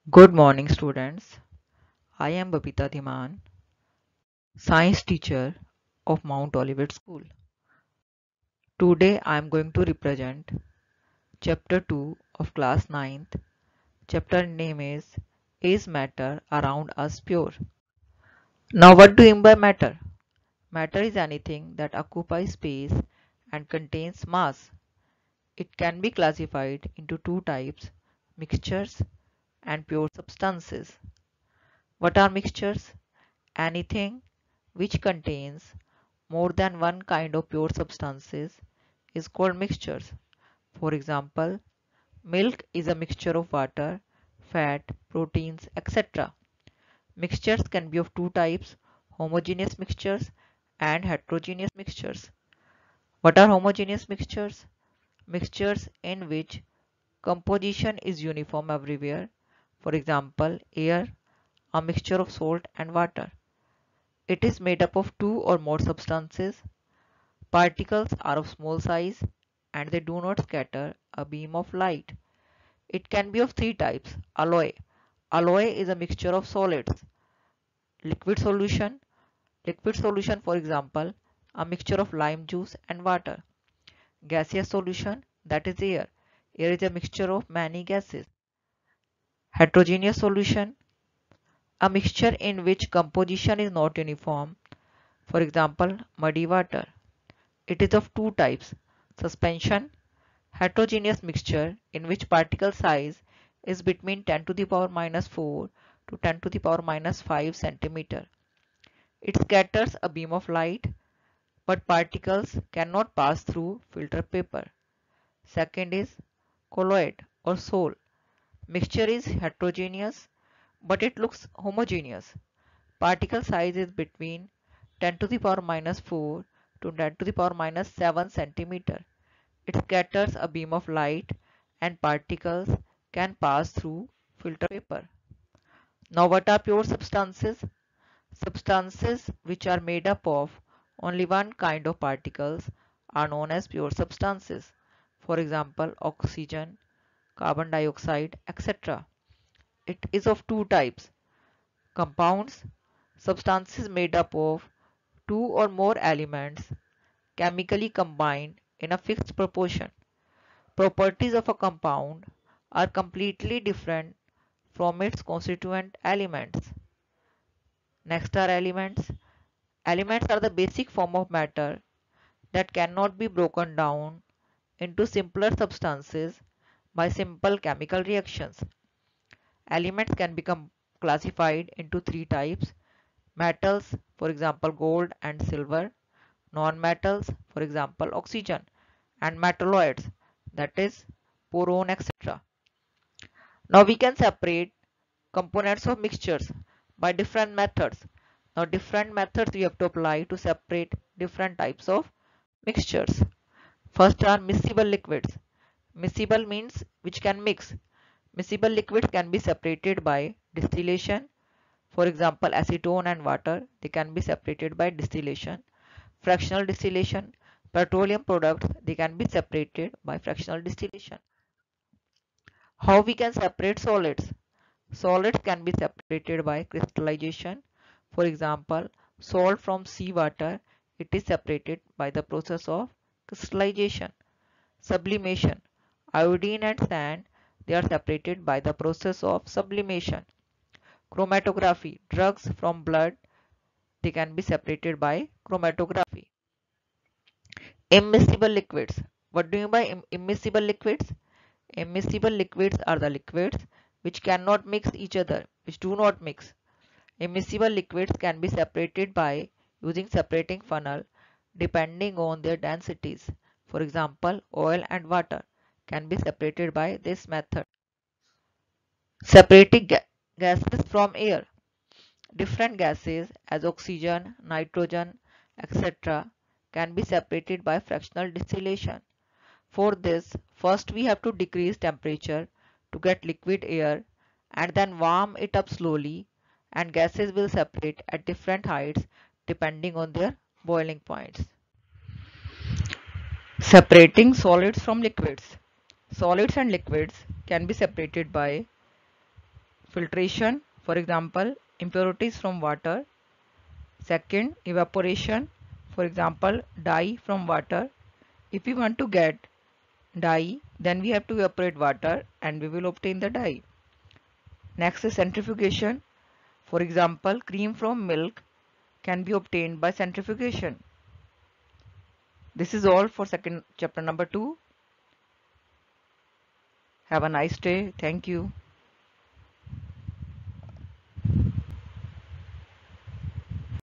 Good morning, students. I am Babita Dhiman, science teacher of Mount Olivet School. Today I am going to represent chapter 2 of class 9th. Chapter name is Matter Around Us Pure? Now what do you mean by matter? Matter is anything that occupies space and contains mass. It can be classified into two types, mixtures and pure substances. What are mixtures? Anything which contains more than one kind of pure substances is called mixtures. For example, milk is a mixture of water, fat, proteins, etc. Mixtures can be of two types, homogeneous mixtures and heterogeneous mixtures. What are homogeneous mixtures? Mixtures in which composition is uniform everywhere. For example, air, a mixture of salt and water. It is made up of two or more substances. Particles are of small size and they do not scatter a beam of light. It can be of three types. Alloy. Alloy is a mixture of solids. Liquid solution. Liquid solution, for example, a mixture of lime juice and water. Gaseous solution, that is air. Air is a mixture of many gases. Heterogeneous solution, a mixture in which composition is not uniform. For example, muddy water. It is of two types. Suspension, heterogeneous mixture in which particle size is between 10 to the power minus 4 to 10 to the power minus 5 centimeter. It scatters a beam of light, but particles cannot pass through filter paper. Second is colloid or sol. Mixture is heterogeneous, but it looks homogeneous. Particle size is between 10 to the power minus 4 to 10 to the power minus 7 centimeter. It scatters a beam of light and particles can pass through filter paper. Now what are pure substances? Substances which are made up of only one kind of particles are known as pure substances. For example, oxygen, carbon dioxide, etc. It is of two types. Compounds, substances made up of two or more elements chemically combined in a fixed proportion. Properties of a compound are completely different from its constituent elements. Next are elements. Elements are the basic form of matter that cannot be broken down into simpler substances by simple chemical reactions. Elements can become classified into three types: metals, for example gold and silver; non-metals, for example oxygen; and metalloids, that is boron, etc. Now we can separate components of mixtures by different methods. Now different methods we have to apply to separate different types of mixtures. First are miscible liquids. Miscible means which can mix. Miscible liquids can be separated by distillation. For example, acetone and water, they can be separated by distillation. Fractional distillation, petroleum products, they can be separated by fractional distillation. How we can separate solids? Solids can be separated by crystallization. For example, salt from seawater, it is separated by the process of crystallization. Sublimation. Iodine and sand, they are separated by the process of sublimation. Chromatography. Drugs from blood, they can be separated by chromatography. Immiscible liquids. What do you mean by immiscible liquids? Immiscible liquids are the liquids which cannot mix each other, which do not mix. Immiscible liquids can be separated by using separating funnel depending on their densities. For example, oil and water can be separated by this method. Separating gases from air. Different gases as oxygen, nitrogen, etc. can be separated by fractional distillation. For this, first we have to decrease temperature to get liquid air and then warm it up slowly, and gases will separate at different heights depending on their boiling points. Separating solids from liquids. Solids and liquids can be separated by filtration, for example, impurities from water. Second, evaporation, for example, dye from water. If we want to get dye, then we have to evaporate water and we will obtain the dye. Next is centrifugation. For example, cream from milk can be obtained by centrifugation. This is all for second chapter number 2. Have a nice day. Thank you.